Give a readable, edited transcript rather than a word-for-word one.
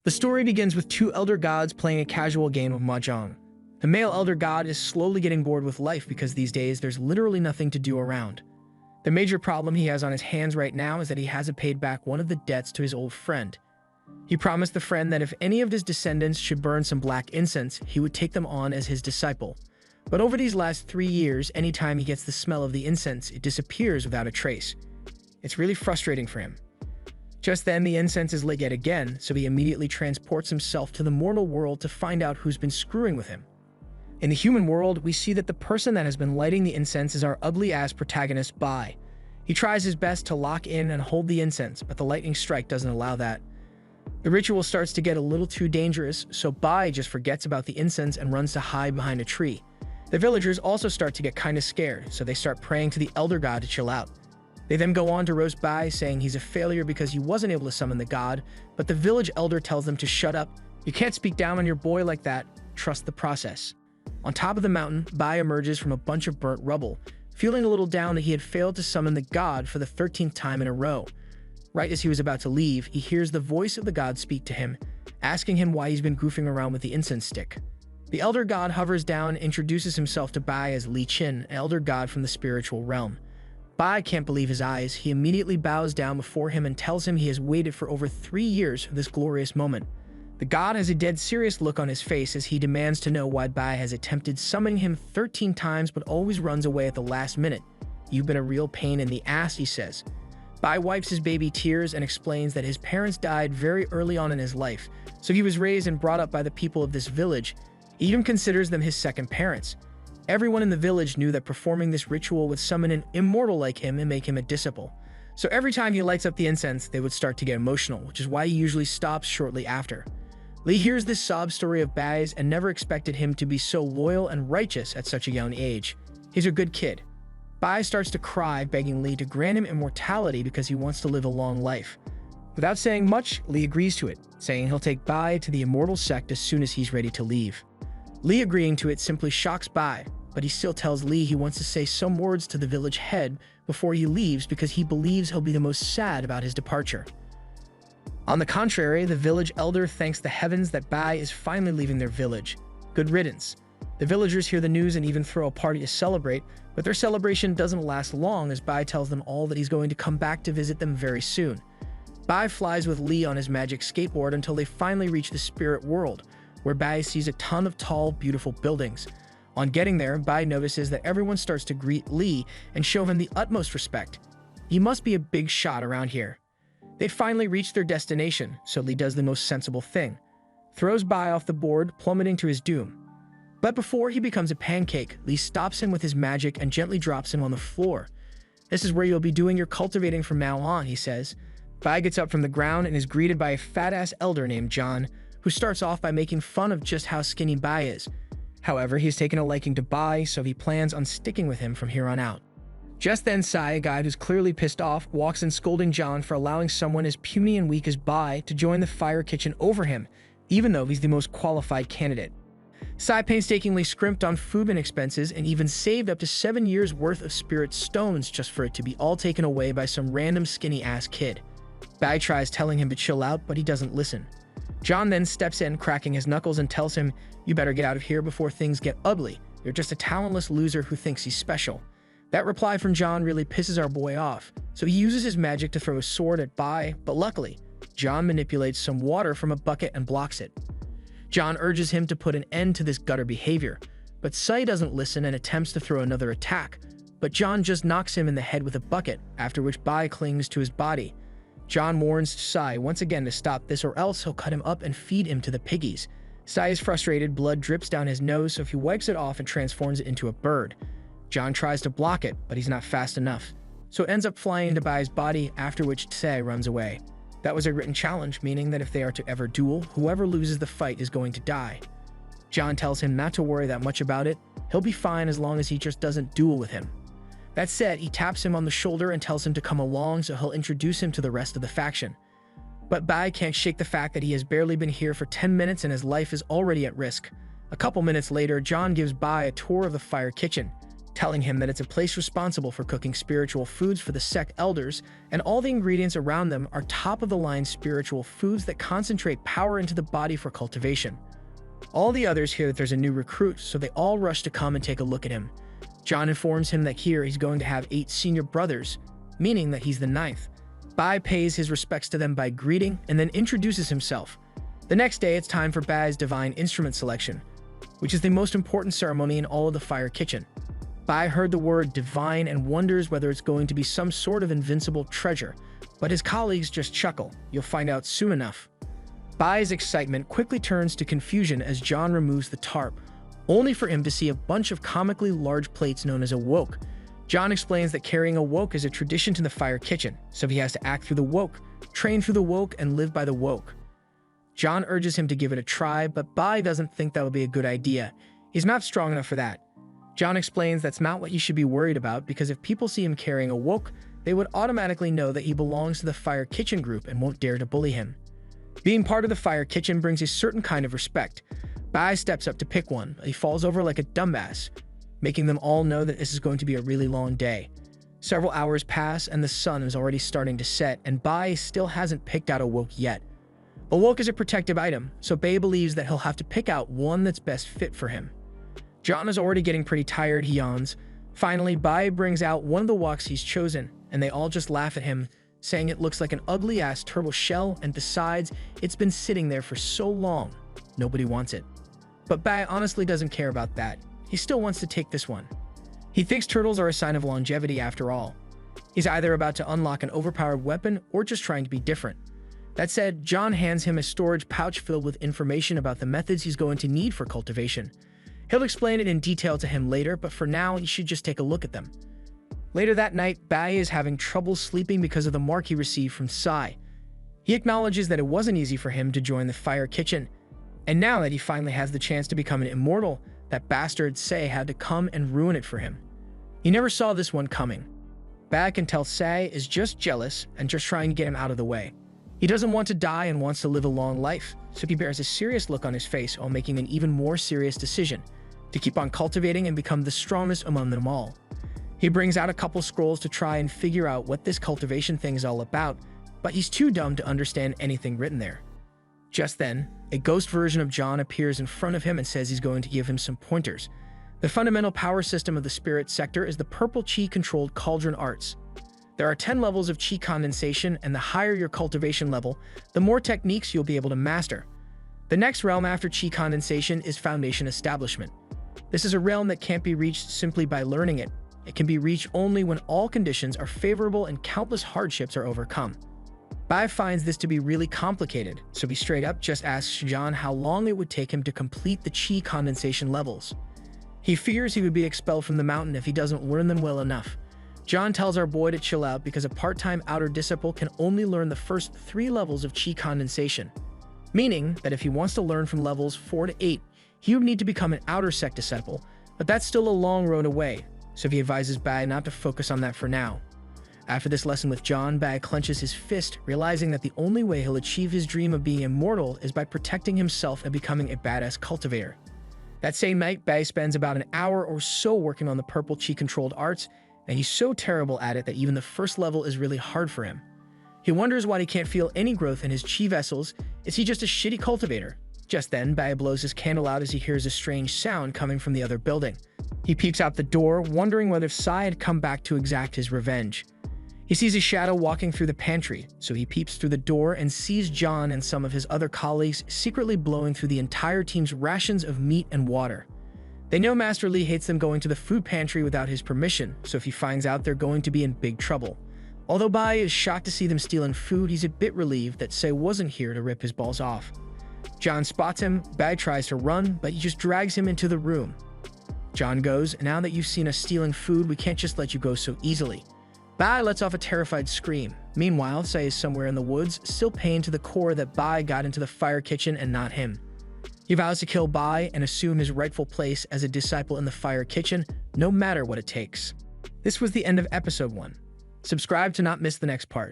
The story begins with two elder gods playing a casual game of mahjong. The male elder god is slowly getting bored with life because these days there's literally nothing to do around. The major problem he has on his hands right now is that he hasn't paid back one of the debts to his old friend. He promised the friend that if any of his descendants should burn some black incense, he would take them on as his disciple. But over these last 3 years, anytime he gets the smell of the incense, it disappears without a trace. It's really frustrating for him. Just then, the incense is lit yet again, so he immediately transports himself to the mortal world to find out who's been screwing with him. In the human world, we see that the person that has been lighting the incense is our ugly-ass protagonist, Bai. He tries his best to lock in and hold the incense, but the lightning strike doesn't allow that. The ritual starts to get a little too dangerous, so Bai just forgets about the incense and runs to hide behind a tree. The villagers also start to get kinda scared, so they start praying to the elder god to chill out. They then go on to roast Bai, saying he's a failure because he wasn't able to summon the god, but the village elder tells them to shut up. You can't speak down on your boy like that, trust the process. On top of the mountain, Bai emerges from a bunch of burnt rubble, feeling a little down that he had failed to summon the god for the 13th time in a row. Right as he was about to leave, he hears the voice of the god speak to him, asking him why he's been goofing around with the incense stick. The elder god hovers down and introduces himself to Bai as Li Qin, an elder god from the spiritual realm. Bai can't believe his eyes. He immediately bows down before him and tells him he has waited for over 3 years for this glorious moment. The god has a dead serious look on his face as he demands to know why Bai has attempted summoning him 13 times but always runs away at the last minute. You've been a real pain in the ass, he says. Bai wipes his baby tears and explains that his parents died very early on in his life, so he was raised and brought up by the people of this village. He even considers them his second parents. Everyone in the village knew that performing this ritual would summon an immortal like him and make him a disciple. So every time he lights up the incense, they would start to get emotional, which is why he usually stops shortly after. Li hears this sob story of Bai's and never expected him to be so loyal and righteous at such a young age. He's a good kid. Bai starts to cry, begging Li to grant him immortality because he wants to live a long life. Without saying much, Li agrees to it, saying he'll take Bai to the immortal sect as soon as he's ready to leave. Li agreeing to it simply shocks Bai, but he still tells Li he wants to say some words to the village head before he leaves because he believes he'll be the most sad about his departure. On the contrary, the village elder thanks the heavens that Bai is finally leaving their village. Good riddance. The villagers hear the news and even throw a party to celebrate, but their celebration doesn't last long as Bai tells them all that he's going to come back to visit them very soon. Bai flies with Li on his magic skateboard until they finally reach the spirit world, where Bai sees a ton of tall, beautiful buildings. On getting there, Bai notices that everyone starts to greet Li and show him the utmost respect. He must be a big shot around here. They finally reach their destination, so Li does the most sensible thing. Throws Bai off the board, plummeting to his doom. But before he becomes a pancake, Li stops him with his magic and gently drops him on the floor. This is where you'll be doing your cultivating from now on, he says. Bai gets up from the ground and is greeted by a fat-ass elder named John, who starts off by making fun of just how skinny Bai is. However, he's taken a liking to Bai, so he plans on sticking with him from here on out. Just then, Sai, a guy who's clearly pissed off, walks in scolding John for allowing someone as puny and weak as Bai to join the fire kitchen over him, even though he's the most qualified candidate. Sai painstakingly scrimped on food and expenses and even saved up to 7 years' worth of spirit stones just for it to be all taken away by some random skinny-ass kid. Bai tries telling him to chill out, but he doesn't listen. John then steps in, cracking his knuckles, and tells him, "You better get out of here before things get ugly. You're just a talentless loser who thinks he's special." That reply from John really pisses our boy off, so he uses his magic to throw a sword at Bai, but luckily, John manipulates some water from a bucket and blocks it. John urges him to put an end to this gutter behavior, but Sai doesn't listen and attempts to throw another attack, but John just knocks him in the head with a bucket, after which Bai clings to his body. John warns Sai once again to stop this or else he'll cut him up and feed him to the piggies. Sai is frustrated, blood drips down his nose, so he wipes it off and transforms it into a bird. John tries to block it, but he's not fast enough, so it ends up flying into Bai's body, after which Sai runs away. That was a written challenge, meaning that if they are to ever duel, whoever loses the fight is going to die. John tells him not to worry that much about it, he'll be fine as long as he just doesn't duel with him. That said, he taps him on the shoulder and tells him to come along so he'll introduce him to the rest of the faction. But Bai can't shake the fact that he has barely been here for 10 minutes and his life is already at risk. A couple minutes later, John gives Bai a tour of the fire kitchen. telling him that it's a place responsible for cooking spiritual foods for the sect elders, and all the ingredients around them are top-of-the-line spiritual foods that concentrate power into the body for cultivation. All the others hear that there's a new recruit, so they all rush to come and take a look at him. John informs him that here he's going to have 8 senior brothers, meaning that he's the 9th. Bai pays his respects to them by greeting and then introduces himself. The next day, it's time for Bai's divine instrument selection, which is the most important ceremony in all of the fire kitchen. Bai heard the word divine and wonders whether it's going to be some sort of invincible treasure, but his colleagues just chuckle. You'll find out soon enough. Bai's excitement quickly turns to confusion as John removes the tarp, only for him to see a bunch of comically large plates known as a woke. John explains that carrying a woke is a tradition to the fire kitchen, so he has to act through the woke, train through the woke, and live by the woke. John urges him to give it a try, but Bai doesn't think that would be a good idea. He's not strong enough for that. John explains that's not what he should be worried about, because if people see him carrying a woke, they would automatically know that he belongs to the fire kitchen group and won't dare to bully him. Being part of the fire kitchen brings a certain kind of respect. Bai steps up to pick one, but he falls over like a dumbass, making them all know that this is going to be a really long day. Several hours pass and the sun is already starting to set, and Bai still hasn't picked out a woke yet. A woke is a protective item, so Bai believes that he'll have to pick out one that's best fit for him. John is already getting pretty tired, he yawns. Finally, Bai brings out one of the woks he's chosen, and they all just laugh at him, saying it looks like an ugly-ass turtle shell, and besides, it's been sitting there for so long, nobody wants it. But Bai honestly doesn't care about that. He still wants to take this one. He thinks turtles are a sign of longevity after all. He's either about to unlock an overpowered weapon or just trying to be different. That said, John hands him a storage pouch filled with information about the methods he's going to need for cultivation. He'll explain it in detail to him later, but for now, you should just take a look at them. Later that night, Bai is having trouble sleeping because of the mark he received from Sai. He acknowledges that it wasn't easy for him to join the fire kitchen, and now that he finally has the chance to become an immortal, that bastard Sai had to come and ruin it for him. He never saw this one coming. Bai can tell Sai is just jealous and just trying to get him out of the way. He doesn't want to die and wants to live a long life, so he bears a serious look on his face while making an even more serious decision to keep on cultivating and become the strongest among them all. He brings out a couple scrolls to try and figure out what this cultivation thing is all about, but he's too dumb to understand anything written there. Just then, a ghost version of John appears in front of him and says he's going to give him some pointers. The fundamental power system of the spirit sector is the purple chi-controlled cauldron arts. There are 10 levels of chi condensation, and the higher your cultivation level, the more techniques you'll be able to master. The next realm after chi condensation is foundation establishment. This is a realm that can't be reached simply by learning it. It can be reached only when all conditions are favorable and countless hardships are overcome. Bai finds this to be really complicated, so he straight up just asks John how long it would take him to complete the chi condensation levels. He fears he would be expelled from the mountain if he doesn't learn them well enough. John tells our boy to chill out because a part-time outer disciple can only learn the first 3 levels of chi condensation, meaning that if he wants to learn from levels 4 to 8, he would need to become an outer sect disciple, but that's still a long road away, so he advises Bai not to focus on that for now. After this lesson with John, Bai clenches his fist, realizing that the only way he'll achieve his dream of being immortal is by protecting himself and becoming a badass cultivator. That same night, Bai spends about an hour or so working on the purple chi-controlled arts, and he's so terrible at it that even the first level is really hard for him. He wonders why he can't feel any growth in his chi vessels. Is he just a shitty cultivator? Just then, Bai blows his candle out as he hears a strange sound coming from the other building. He peeps out the door, wondering whether Sai had come back to exact his revenge. He sees a shadow walking through the pantry, so he peeps through the door and sees John and some of his other colleagues secretly blowing through the entire team's rations of meat and water. They know Master Lee hates them going to the food pantry without his permission, so if he finds out, they're going to be in big trouble. Although Bai is shocked to see them stealing food, he's a bit relieved that Sai wasn't here to rip his balls off. John spots him. Bai tries to run, but he just drags him into the room. John goes, "Now that you've seen us stealing food, we can't just let you go so easily." Bai lets off a terrified scream. Meanwhile, Sai is somewhere in the woods, still pained to the core that Bai got into the fire kitchen and not him. He vows to kill Bai and assume his rightful place as a disciple in the fire kitchen, no matter what it takes. This was the end of episode 1. Subscribe to not miss the next part.